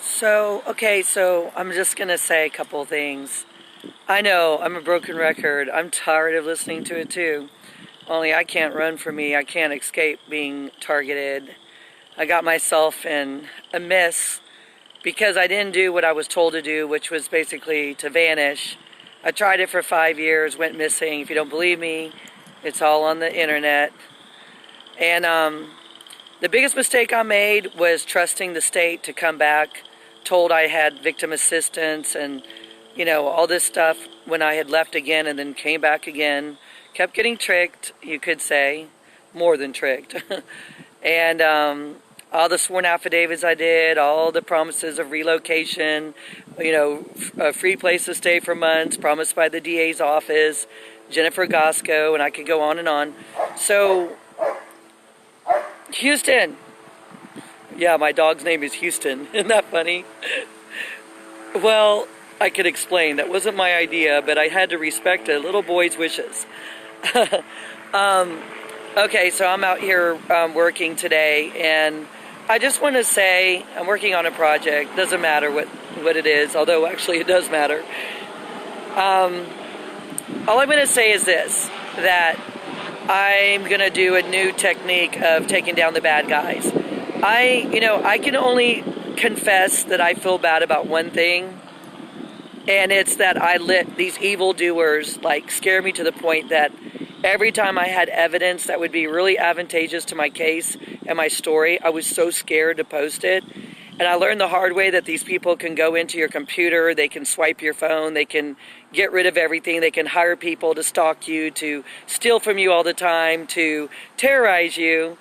So I'm just going to say a couple of things. I know I'm a broken record. I'm tired of listening to it too. Only I can't run from me. I can't escape being targeted. I got myself in a mess because I didn't do what I was told to do, which was basically to vanish. I tried it for 5 years, went missing. If you don't believe me, it's all on the internet. And the biggest mistake I made was trusting the state to come back, told I had victim assistance and, all this stuff when I had left again and then came back again. Kept getting tricked, you could say, more than tricked. And all the sworn affidavits I did, all the promises of relocation, a free place to stay for months, promised by the DA's office, Jennifer Gosco, and I could go on and on. So, Houston. Yeah, my dog's name is Houston. Isn't that funny? Well, I could explain. That wasn't my idea, but I had to respect a little boy's wishes. Okay, so I'm out here working today, and I just want to say I'm working on a project. Doesn't matter what it is, although actually it does matter. All I'm going to say is this, that I'm going to do a new technique of taking down the bad guys. I can only confess that I feel bad about one thing, and it's that I let these evildoers scare me to the point that every time I had evidence that would be really advantageous to my case and my story, I was so scared to post it. And I learned the hard way that these people can go into your computer, they can swipe your phone, they can get rid of everything, they can hire people to stalk you, to steal from you all the time, to terrorize you.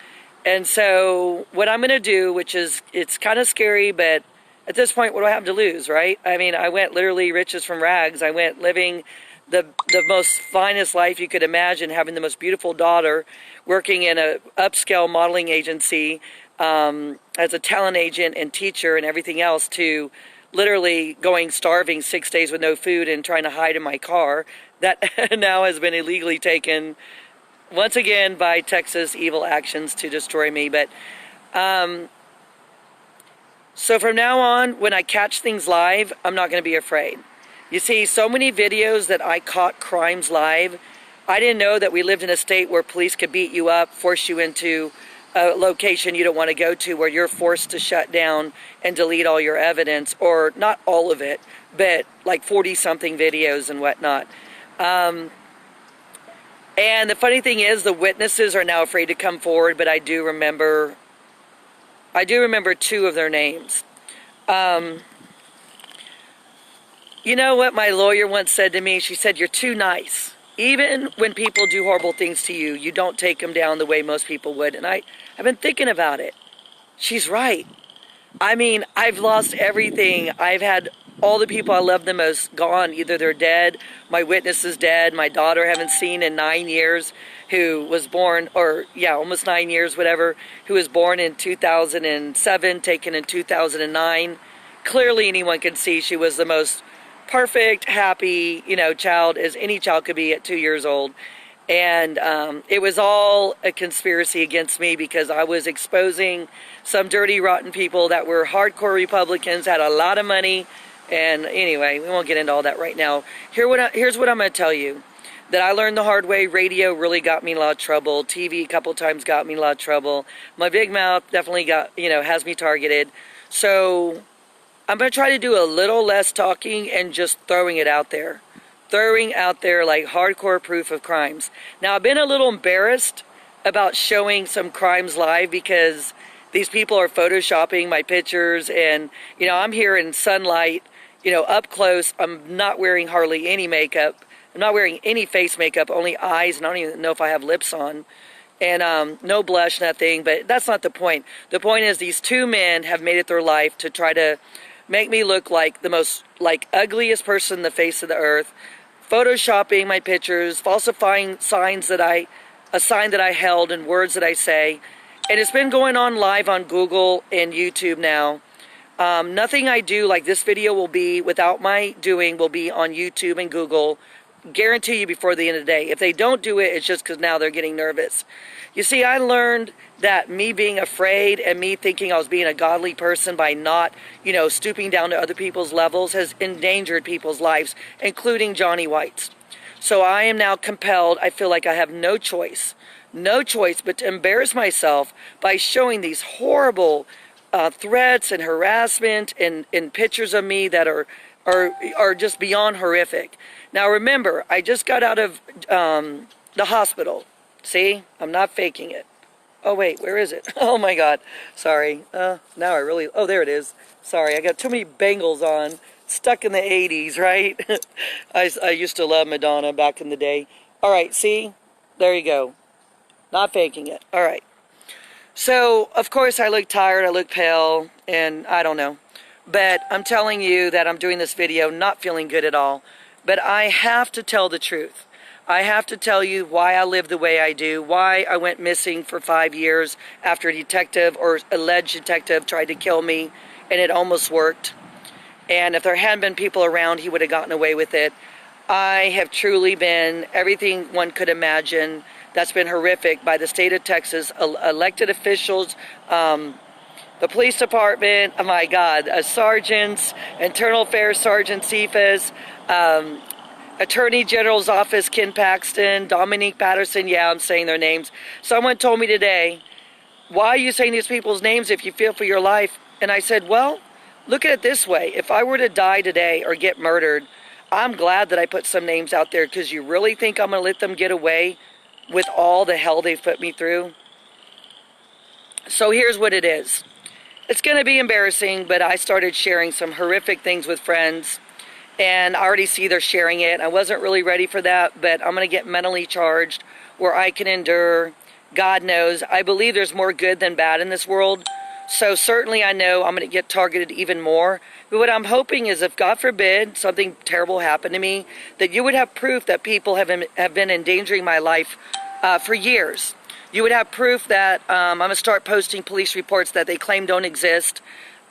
And so what I'm going to do, which is, it's kind of scary, but at this point, what do I have to lose, right? I mean, I went literally riches from rags. I went living the most finest life you could imagine, having the most beautiful daughter, working in a upscale modeling agency as a talent agent and teacher and everything else, to literally going starving 6 days with no food and trying to hide in my car. That now has been illegally taken once again by Texas Evil Actions to destroy me. But so from now on, when I catch things live, I'm not going to be afraid. You see, so many videos that I caught crimes live, I didn't know that we lived in a state where police could beat you up, force you into a location you don't want to go to, where you're forced to shut down and delete all your evidence, or not all of it, but 40-something videos and whatnot. And the funny thing is, the witnesses are now afraid to come forward, but I do remember 2 of their names. You know what my lawyer once said to me? She said, "You're too nice. Even when people do horrible things to you, you don't take them down the way most people would." And I've been thinking about it. She's right. I mean, I've lost everything. I've had all the people I love the most gone. Either they're dead, my witness is dead, my daughter I haven't seen in 9 years, who was born, almost 9 years, whatever, who was born in 2007, taken in 2009. Clearly anyone could see she was the most perfect, happy, child as any child could be at 2 years old. And it was all a conspiracy against me because I was exposing some dirty, rotten people that were hardcore Republicans, had a lot of money. And anyway, we won't get into all that right now. Here's what I'm going to tell you. That I learned the hard way. Radio really got me in a lot of trouble. TV a couple times got me in a lot of trouble. My big mouth definitely has me targeted. So I'm going to try to do a little less talking and just throwing it out there. Throwing out there hardcore proof of crimes. Now, I've been a little embarrassed about showing some crimes live because these people are photoshopping my pictures, and, I'm here in sunlight, up close. I'm not wearing hardly any makeup. I'm not wearing any face makeup, only eyes, and I don't even know if I have lips on. And no blush, nothing, but that's not the point. The point is these 2 men have made it their life to try to make me look like the most, ugliest person on the face of the earth, photoshopping my pictures, falsifying signs a sign that I held and words that I say. And it's been going on live on Google and YouTube now. Nothing I do, like this video will be, without my doing, will be on YouTube and Google guarantee you before the end of the day. If they don't do it, it's just because now they're getting nervous. You see, I learned that me being afraid and me thinking I was being a godly person by not, stooping down to other people's levels has endangered people's lives, including Johnny White's. So I am now compelled, I feel like I have no choice but to embarrass myself by showing these horrible threats and harassment and pictures of me that are just beyond horrific. Now remember, I just got out of the hospital. See, I'm not faking it. Oh wait, where is it? Oh my God, sorry. Now I really, oh there it is. Sorry, I got too many bangles on. Stuck in the 80s, right? I used to love Madonna back in the day. All right, see? There you go. Not faking it. All right. So, of course, I look tired, I look pale, and I don't know. But I'm telling you that I'm doing this video not feeling good at all. But I have to tell the truth. I have to tell you why I live the way I do, why I went missing for 5 years after a detective or alleged detective tried to kill me, and it almost worked. And if there hadn't been people around, he would have gotten away with it. I have truly been everything one could imagine that's been horrific by the state of Texas, elected officials, the police department, oh my God, sergeants, Internal Affairs Sergeant Cephas, Attorney General's office, Ken Paxton, Dominique Patterson, yeah, I'm saying their names. Someone told me today, why are you saying these people's names if you fear for your life? And I said, well, look at it this way. If I were to die today or get murdered, I'm glad that I put some names out there, because you really think I'm going to let them get away with all the hell they've put me through? So here's what it is. It's going to be embarrassing, but I started sharing some horrific things with friends, and I already see they're sharing it. I wasn't really ready for that, but I'm going to get mentally charged where I can endure. God knows. I believe there's more good than bad in this world. So certainly I know I'm going to get targeted even more. But what I'm hoping is, if God forbid something terrible happened to me, that you would have proof that people have been endangering my life for years. You would have proof that I'm going to start posting police reports that they claim don't exist.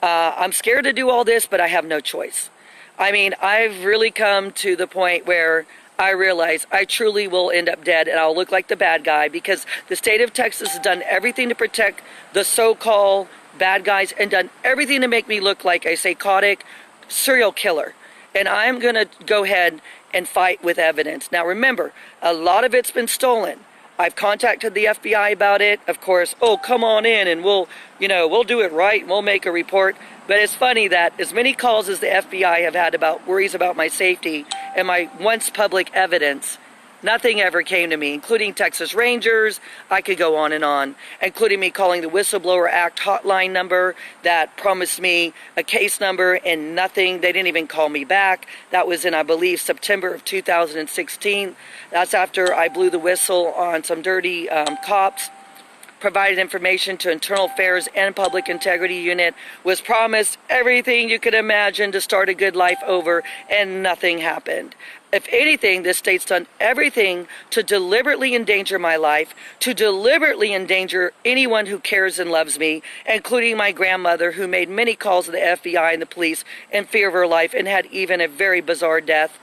I'm scared to do all this, but I have no choice. I mean, I've really come to the point where I realize I truly will end up dead, and I'll look like the bad guy, because the state of Texas has done everything to protect the so-called bad guys and done everything to make me look like a psychotic serial killer. And I'm going to go ahead and fight with evidence. Now remember, a lot of it's been stolen. I've contacted the FBI about it. Of course, oh, come on in and we'll do it right and we'll make a report. But it's funny that as many calls as the FBI have had about worries about my safety and my once public evidence, nothing ever came to me, including Texas Rangers. I could go on, including me calling the Whistleblower Act hotline number that promised me a case number, and nothing. They didn't even call me back. That was in, I believe, September of 2016. That's after I blew the whistle on some dirty cops. Provided information to Internal Affairs and Public Integrity Unit, was promised everything you could imagine to start a good life over, and nothing happened. If anything, this state's done everything to deliberately endanger my life, to deliberately endanger anyone who cares and loves me, including my grandmother, who made many calls to the FBI and the police in fear of her life and had even a very bizarre death.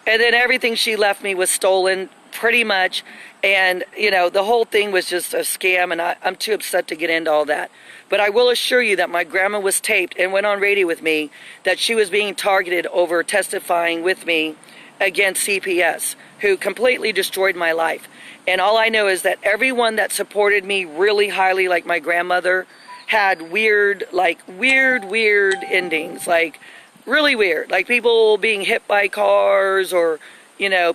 And then everything she left me was stolen, pretty much. And, the whole thing was just a scam, and I'm too upset to get into all that. But I will assure you that my grandma was taped and went on radio with me that she was being targeted over testifying with me against CPS, who completely destroyed my life. And all I know is that everyone that supported me really highly, like my grandmother, had weird endings, like really weird, like people being hit by cars, or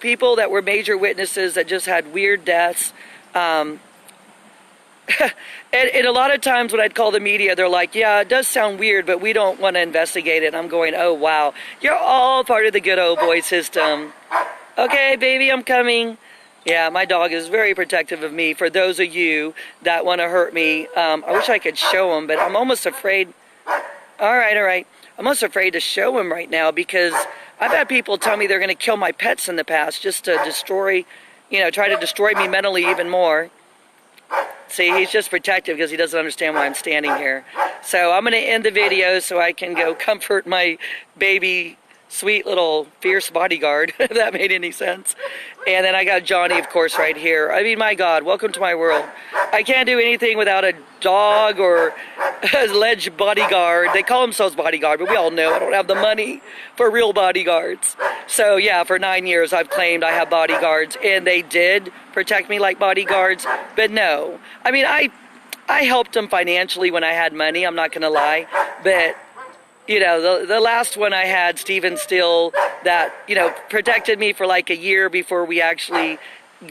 people that were major witnesses that just had weird deaths. And a lot of times when I'd call the media, they're like, yeah, it does sound weird, but we don't want to investigate it. And I'm going, oh, wow, you're all part of the good old boy system. Okay, baby, I'm coming. Yeah, my dog is very protective of me. For those of you that want to hurt me, I wish I could show him, but I'm almost afraid. All right. I'm almost afraid to show him right now, because I've had people tell me they're going to kill my pets in the past just to destroy, try to destroy me mentally even more. See, he's just protective because he doesn't understand why I'm standing here. So I'm going to end the video so I can go comfort my baby sweet little fierce bodyguard, if that made any sense. And then I got Johnny, of course, right here. I mean, my God, welcome to my world. I can't do anything without a dog or a alleged bodyguard. They call themselves bodyguard, but we all know I don't have the money for real bodyguards. So yeah, for 9 years I've claimed I have bodyguards, and they did protect me like bodyguards, but no. I mean, I helped them financially when I had money, I'm not gonna lie, but you know, the last one I had, Stephen Steele, that, you know, protected me for like a year before we actually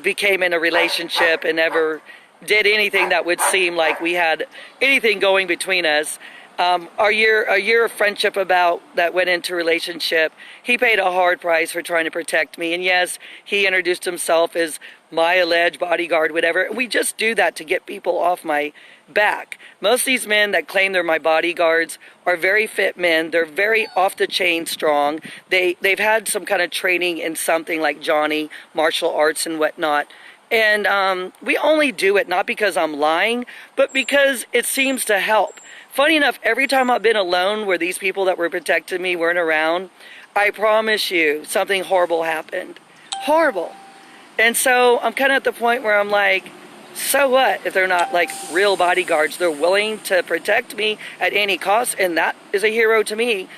became in a relationship and never did anything that would seem like we had anything going between us. A year of friendship about that went into relationship, he paid a hard price for trying to protect me. And yes, he introduced himself as my alleged bodyguard, whatever. We just do that to get people off my back. Most of these men that claim they're my bodyguards are very fit men. They're very off the chain strong. They've had some kind of training in something like Johnny, martial arts and whatnot. And we only do it not because I'm lying, but because it seems to help. Funny enough, every time I've been alone where these people that were protecting me weren't around, I promise you something horrible happened. Horrible. And so I'm kind of at the point where I'm like, so what if they're not like real bodyguards? They're willing to protect me at any cost, and that is a hero to me.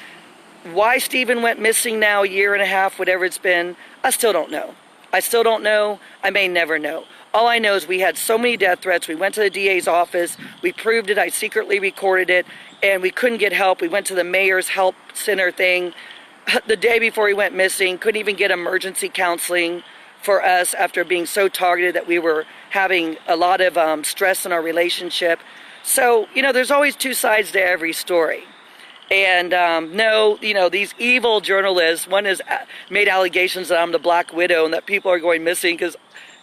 Why Stephen went missing now, a year and a half, whatever it's been, I still don't know. I still don't know. I may never know. All I know is we had so many death threats. We went to the DA's office. We proved it. I secretly recorded it, and we couldn't get help. We went to the mayor's help center thing the day before he went missing. Couldn't even get emergency counseling for us after being so targeted that we were having a lot of stress in our relationship. So, you know, there's always two sides to every story. And no, you know, these evil journalists, one has made allegations that I'm the Black Widow and that people are going missing because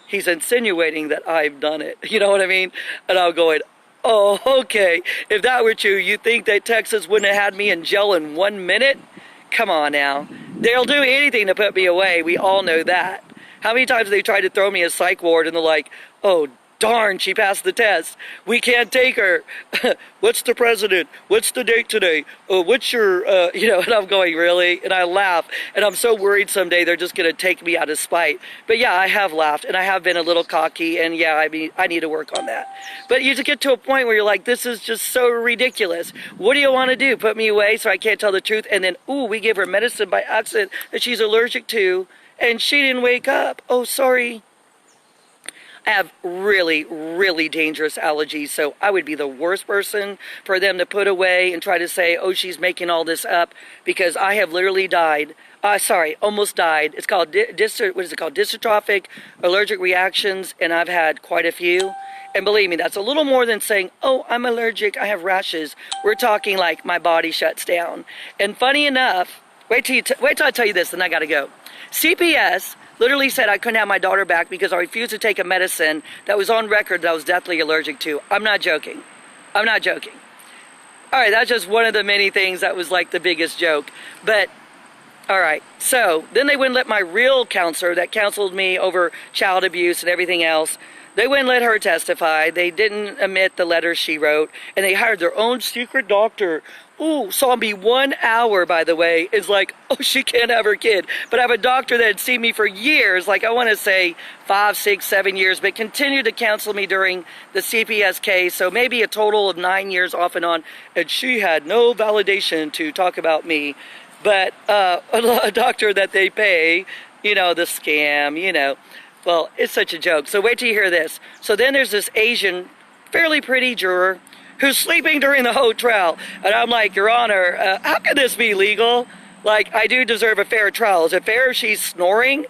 he's insinuating that I've done it. You know what I mean? And I'm going, oh, okay. If that were true, you think that Texas wouldn't have had me in jail in 1 minute? Come on now. They'll do anything to put me away. We all know that. How many times they tried to throw me a psych ward and they're like, oh, darn, she passed the test. We can't take her. What's the president? What's the date today? What's your, you know, and I'm going, really? And I laugh. And I'm so worried someday they're just going to take me out of spite. But yeah, I have laughed and I have been a little cocky. And yeah, I mean, I need to work on that. But you just get to a point where you're like, this is just so ridiculous. What do you want to do? Put me away so I can't tell the truth? And then, ooh, we give her medicine by accident that she's allergic to. And she didn't wake up. Oh, sorry. I have really, really dangerous allergies, so I would be the worst person for them to put away and try to say, oh, she's making all this up, because I have literally died. Almost died. It's called, dystrophic allergic reactions, and I've had quite a few. And believe me, that's a little more than saying, oh, I'm allergic, I have rashes. We're talking like my body shuts down. And funny enough, wait till I tell you this, then I gotta go. CPS literally said I couldn't have my daughter back because I refused to take a medicine that was on record that I was deathly allergic to. I'm not joking. I'm not joking. All right, that's just one of the many things that was like the biggest joke. But, all right, so then they wouldn't let my real counselor that counseled me over child abuse and everything else, they wouldn't let her testify. They didn't admit the letters she wrote, and they hired their own secret doctor. Ooh, saw me 1 hour, by the way, is like, oh, she can't have her kid. But I have a doctor that had seen me for years, like I want to say 5, 6, 7 years, but continued to counsel me during the CPS case, so maybe a total of 9 years off and on, and she had no validation to talk about me. But a doctor that they pay, you know, the scam, you know. Well, it's such a joke. So wait till you hear this. So then there's this Asian, fairly pretty juror who's sleeping during the whole trial. And I'm like, Your Honor, how can this be legal? Like, I do deserve a fair trial. Is it fair if she's snoring?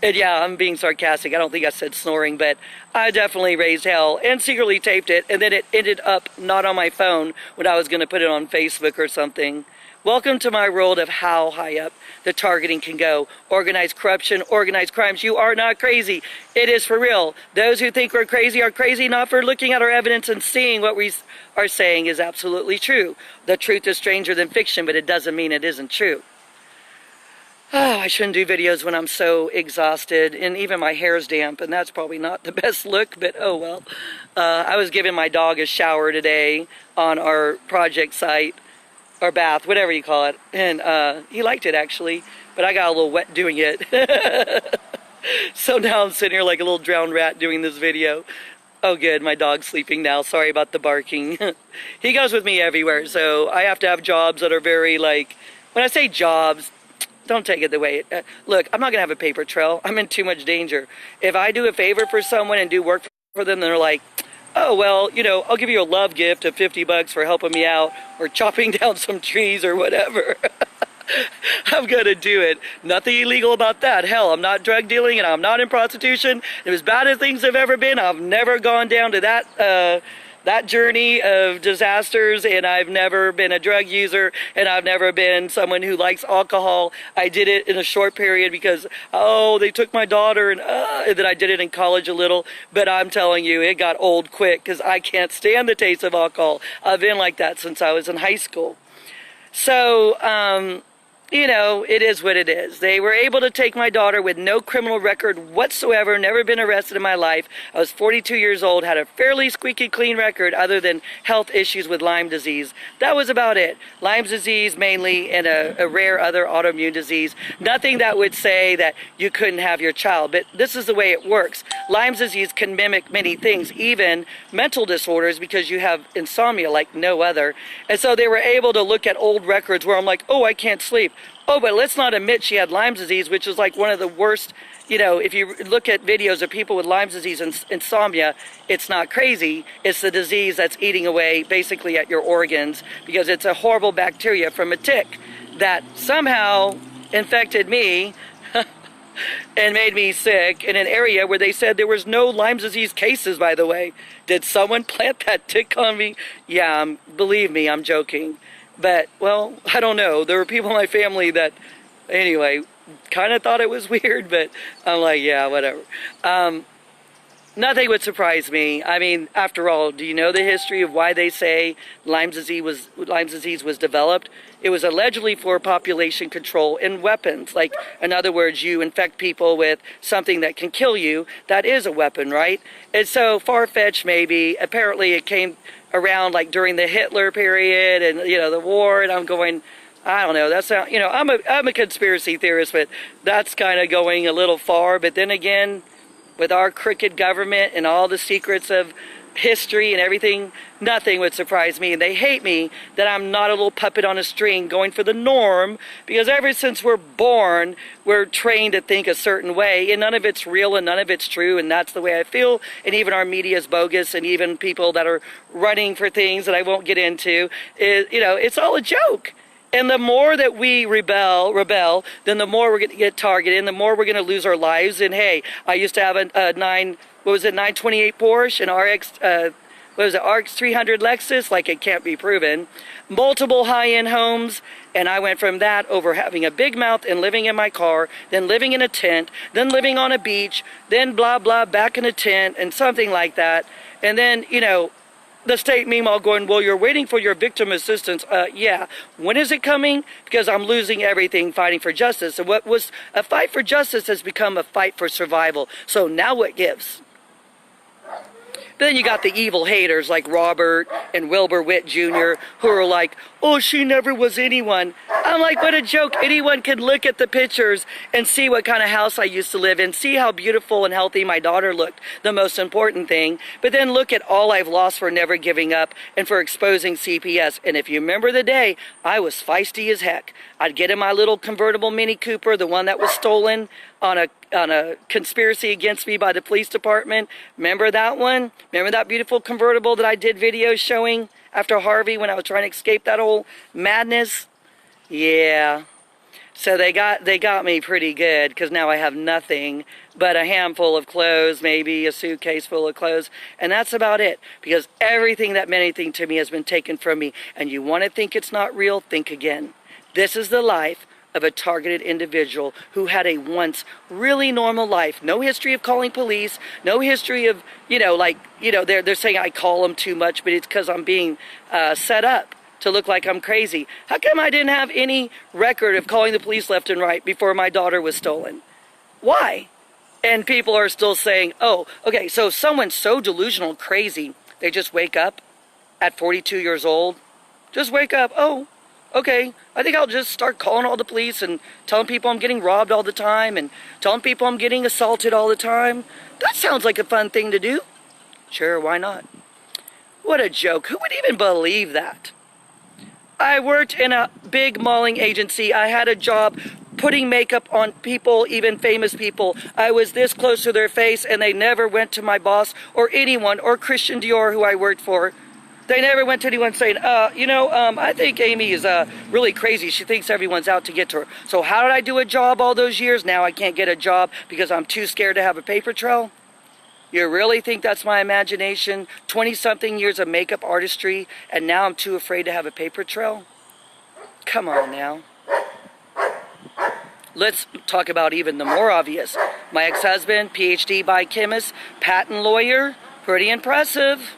And yeah, I'm being sarcastic. I don't think I said snoring, but I definitely raised hell and secretly taped it. And then it ended up not on my phone when I was going to put it on Facebook or something. Welcome to my world of how high up the targeting can go. Organized corruption, organized crimes. You are not crazy. It is for real. Those who think we're crazy are crazy not for looking at our evidence and seeing what we are saying is absolutely true. The truth is stranger than fiction, but it doesn't mean it isn't true. Oh, I shouldn't do videos when I'm so exhausted, and even my hair's damp, and that's probably not the best look, but oh well. I was giving my dog a shower today on our project site. or bath, whatever you call it. And he liked it, actually, but I got a little wet doing it. So now I'm sitting here like a little drowned rat doing this video. Oh good, my dog's sleeping now. Sorry about the barking. He goes with me everywhere, so I have to have jobs that are very like, when I say jobs, don't take it the way it, look, I'm not gonna have a paper trail. I'm in too much danger. If I do a favor for someone and do work for them, they're like, oh, well, you know, I'll give you a love gift of $50 for helping me out or chopping down some trees or whatever. I'm gonna do it. Nothing illegal about that. Hell, I'm not drug dealing and I'm not in prostitution. As bad as things have ever been, I've never gone down to that journey of disasters, and I've never been a drug user, and I've never been someone who likes alcohol. I did it in a short period because, oh, they took my daughter, and then I did it in college a little, but I'm telling you, it got old quick because I can't stand the taste of alcohol. I've been like that since I was in high school. So, you know, it is what it is. They were able to take my daughter with no criminal record whatsoever, never been arrested in my life. I was 42 years old, had a fairly squeaky clean record other than health issues with Lyme disease. That was about it. Lyme disease mainly, and a rare other autoimmune disease. Nothing that would say that you couldn't have your child, but this is the way it works. Lyme disease can mimic many things, even mental disorders, because you have insomnia like no other. And so they were able to look at old records where I'm like, oh, I can't sleep. Oh, but let's not admit she had Lyme disease, which is like one of the worst, you know, if you look at videos of people with Lyme disease and insomnia, it's not crazy. It's the disease that's eating away basically at your organs, because it's a horrible bacteria from a tick that somehow infected me and made me sick in an area where they said there was no Lyme disease cases, by the way. Did someone plant that tick on me? Yeah, believe me, I'm joking. But, well, I don't know. There were people in my family that, anyway, kind of thought it was weird, but I'm like, yeah, whatever. Nothing would surprise me. I mean, after all, do you know the history of why they say Lyme disease was developed? It was allegedly for population control and weapons. Like, in other words, you infect people with something that can kill you. That is a weapon, right? And so, far-fetched maybe. Apparently, it came around like during the Hitler period and, you know, the war, and I'm going, I don't know, that's not, you know, I'm a conspiracy theorist, but that's kind of going a little far. But then again, with our crooked government and all the secrets of history and everything, nothing would surprise me. And they hate me that I'm not a little puppet on a string going for the norm, because ever since we're born, we're trained to think a certain way, and none of it's real and none of it's true, and that's the way I feel. And even our media is bogus, and even people that are running for things that I won't get into, you know, it's all a joke. And the more that we rebel, then the more we're going to get targeted, and the more we're going to lose our lives. And hey, I used to have a 928 Porsche, an RX 300 Lexus, like it can't be proven, multiple high-end homes, and I went from that over having a big mouth and living in my car, then living in a tent, then living on a beach, then blah, blah, back in a tent, and something like that. And then, you know, the state meanwhile going, well, you're waiting for your victim assistance. Yeah. When is it coming? Because I'm losing everything fighting for justice. And what was a fight for justice has become a fight for survival. So now what gives? But then you got the evil haters like Robert and Wilbur Witt Jr. who are like, oh, she never was anyone. I'm like, what a joke. Anyone can look at the pictures and see what kind of house I used to live in, see how beautiful and healthy my daughter looked, the most important thing. But then look at all I've lost for never giving up and for exposing CPS. And if you remember the day, I was feisty as heck. I'd get in my little convertible Mini Cooper, the one that was stolen on a conspiracy against me by the police department. Remember that one? Remember that beautiful convertible that I did videos showing after Harvey when I was trying to escape that whole madness? Yeah. So they got me pretty good, because now I have nothing but a handful of clothes, maybe a suitcase full of clothes, and that's about it. Because everything that meant anything to me has been taken from me. And you want to think it's not real? Think again. This is the life of a targeted individual who had a once really normal life. No history of calling police, no history of, you know, like, you know, they're saying I call them too much, but it's because I'm being set up to look like I'm crazy. How come I didn't have any record of calling the police left and right before my daughter was stolen? Why? And people are still saying, oh, okay, so someone's so delusional, crazy, they just wake up at 42 years old. Just wake up, oh, okay, I think I'll just start calling all the police and telling people I'm getting robbed all the time and telling people I'm getting assaulted all the time. That sounds like a fun thing to do. Sure, why not? What a joke. Who would even believe that? I worked in a big modeling agency. I had a job putting makeup on people, even famous people. I was this close to their face, and they never went to my boss or anyone, or Christian Dior, who I worked for. They never went to anyone saying, I think Amy is really crazy. She thinks everyone's out to get to her. So how did I do a job all those years? Now I can't get a job because I'm too scared to have a paper trail? You really think that's my imagination? 20-something years of makeup artistry, and now I'm too afraid to have a paper trail? Come on now. Let's talk about even the more obvious. My ex-husband, PhD biochemist, patent lawyer, pretty impressive.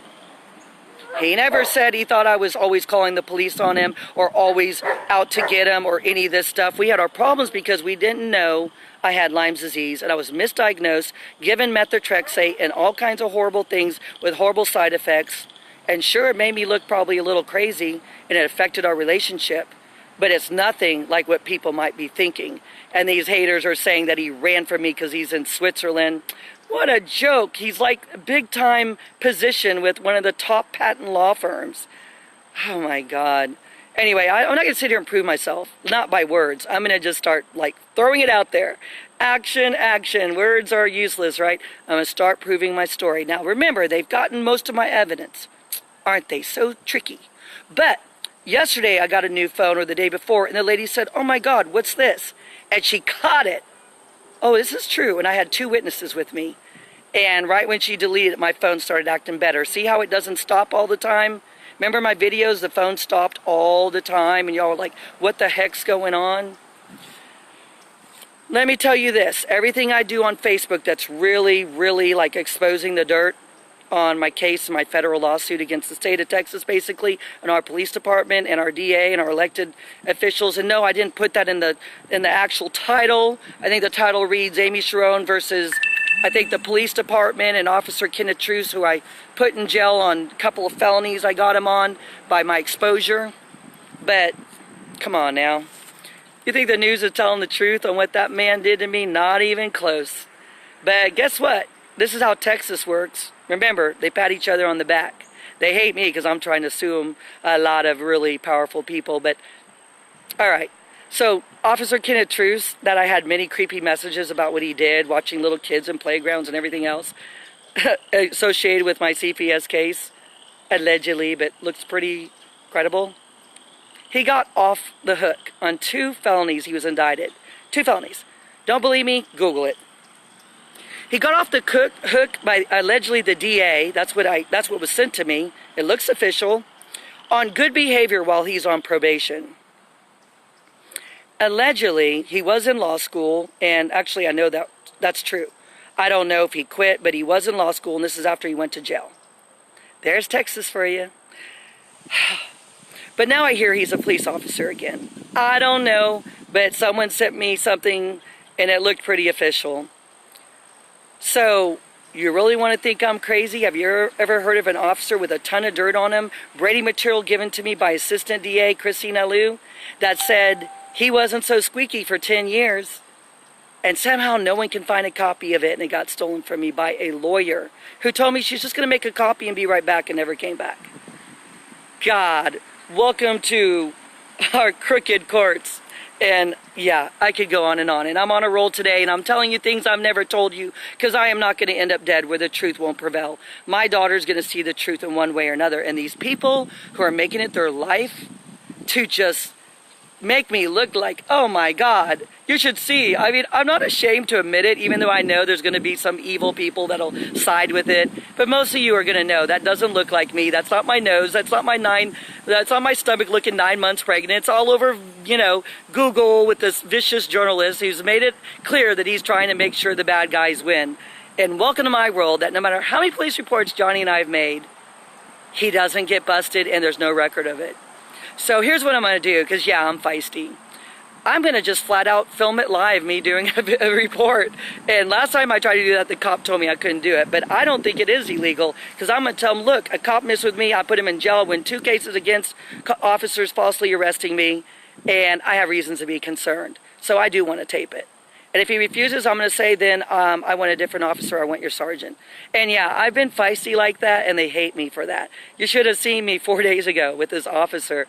He never said he thought I was always calling the police on him or always out to get him or any of this stuff. We had our problems because we didn't know I had Lyme's disease, and I was misdiagnosed, given methotrexate and all kinds of horrible things with horrible side effects. And sure, it made me look probably a little crazy, and it affected our relationship. But it's nothing like what people might be thinking. And these haters are saying that he ran from me because he's in Switzerland. What a joke. He's like a big-time position with one of the top patent law firms. Oh, my God. Anyway, I'm not going to sit here and prove myself. Not by words. I'm going to just start, throwing it out there. Action, action. Words are useless, right? I'm going to start proving my story. Now, remember, they've gotten most of my evidence. Aren't they so tricky? But yesterday, I got a new phone, or the day before, and the lady said, oh, my God, what's this? And she caught it. Oh, this is true. And I had 2 witnesses with me. And right when she deleted it, my phone started acting better. See how it doesn't stop all the time? Remember my videos? The phone stopped all the time. And y'all were like, what the heck's going on? Let me tell you this. Everything I do on Facebook that's really, really exposing the dirt on my case, my federal lawsuit against the state of Texas, basically, and our police department and our DA and our elected officials. And no, I didn't put that in the actual title. I think the title reads Amy Cherone versus, I think, the police department and Officer Kenneth Truce, who I put in jail on a couple of felonies I got him on by my exposure. But come on now. You think the news is telling the truth on what that man did to me? Not even close. But guess what? This is how Texas works. Remember, they pat each other on the back. They hate me because I'm trying to sue them, a lot of really powerful people. But, all right. So, Officer Kenneth Truce, that I had many creepy messages about what he did, watching little kids in playgrounds and everything else, associated with my CPS case, allegedly, but looks pretty credible. He got off the hook on 2 felonies he was indicted. 2 felonies. Don't believe me? Google it. He got off the hook by allegedly the DA. That's what was sent to me. It looks official. On good behavior while he's on probation. Allegedly, he was in law school, and actually I know that's true. I don't know if he quit, but he was in law school, and this is after he went to jail. There's Texas for you. But now I hear he's a police officer again. I don't know, but someone sent me something, and it looked pretty official. So, you really want to think I'm crazy? Have you ever heard of an officer with a ton of dirt on him? Brady material given to me by Assistant DA Christina Liu that said he wasn't so squeaky for 10 years. And somehow no one can find a copy of it, and it got stolen from me by a lawyer who told me she's just going to make a copy and be right back, and never came back. God, welcome to our crooked courts. And yeah, I could go on. And I'm on a roll today, and I'm telling you things I've never told you, because I am not going to end up dead where the truth won't prevail. My daughter's going to see the truth in one way or another. And these people who are making it their life to just make me look like, oh my God, you should see. I mean, I'm not ashamed to admit it, even though I know there's going to be some evil people that'll side with it. But most of you are going to know that doesn't look like me. That's not my nose. That's not my stomach looking 9 months pregnant. It's all over, Google with this vicious journalist who's made it clear that he's trying to make sure the bad guys win. And welcome to my world, that no matter how many police reports Johnny and I have made, he doesn't get busted, and there's no record of it. So here's what I'm going to do, because yeah, I'm feisty. I'm going to just flat out film it live, me doing a report. And last time I tried to do that, the cop told me I couldn't do it. But I don't think it is illegal, because I'm going to tell him, look, a cop messed with me. I put him in jail. I win 2 cases against officers falsely arresting me, and I have reasons to be concerned. So I do want to tape it. And if he refuses, I'm going to say, then I want a different officer. I want your sergeant. And yeah, I've been feisty like that, and they hate me for that. You should have seen me 4 days ago with this officer.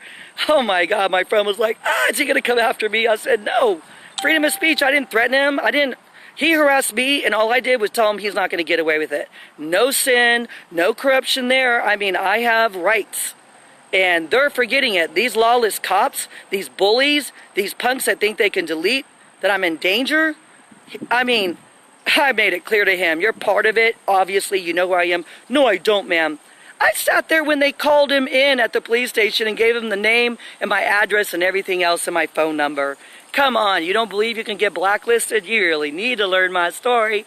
Oh my God, my friend was like, is he going to come after me? I said, no. Freedom of speech. I didn't threaten him. He harassed me, and all I did was tell him he's not going to get away with it. No sin, no corruption there. I mean, I have rights. And they're forgetting it. These lawless cops, these bullies, these punks that think they can delete that I'm in danger. I mean, I made it clear to him, you're part of it. Obviously, you know who I am. No, I don't, ma'am. I sat there when they called him in at the police station and gave him the name and my address and everything else and my phone number. Come on, you don't believe you can get blacklisted? You really need to learn my story.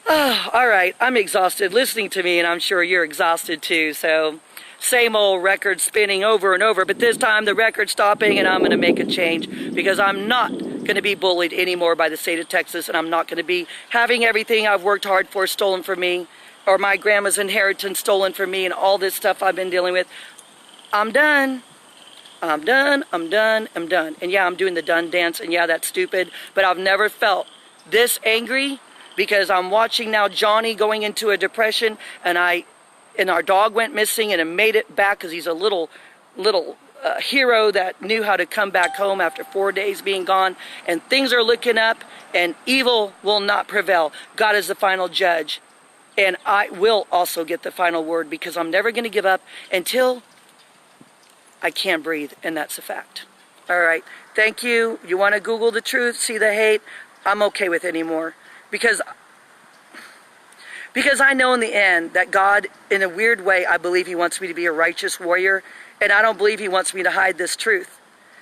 Oh, all right, I'm exhausted listening to me, and I'm sure you're exhausted too, so same old record spinning over and over, but this time the record's stopping, and I'm going to make a change, because I'm not going to be bullied anymore by the state of Texas, and I'm not going to be having everything I've worked hard for stolen from me, or my grandma's inheritance stolen from me, and all this stuff I've been dealing with. I'm done. I'm done. I'm done. I'm done. And yeah, I'm doing the done dance, and yeah, that's stupid, but I've never felt this angry, because I'm watching now Johnny going into a depression, and our dog went missing, and it made it back because he's a little hero that knew how to come back home after 4 days being gone. And things are looking up, and evil will not prevail. God is the final judge, and I will also get the final word, because I'm never going to give up until I can't breathe, and that's a fact. All right, thank you. You want to Google the truth, see the hate? I'm okay with it anymore, because I know in the end that God, in a weird way, I believe he wants me to be a righteous warrior, and I don't believe he wants me to hide this truth.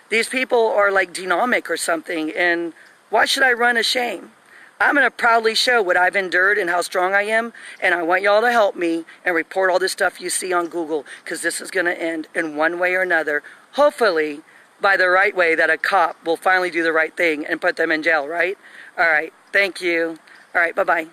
These people are like genomic or something, and why should I run ashamed? I'm going to proudly show what I've endured and how strong I am, and I want y'all to help me and report all this stuff you see on Google, because this is going to end in one way or another, hopefully by the right way, that a cop will finally do the right thing and put them in jail, right? All right, thank you. All right, bye-bye.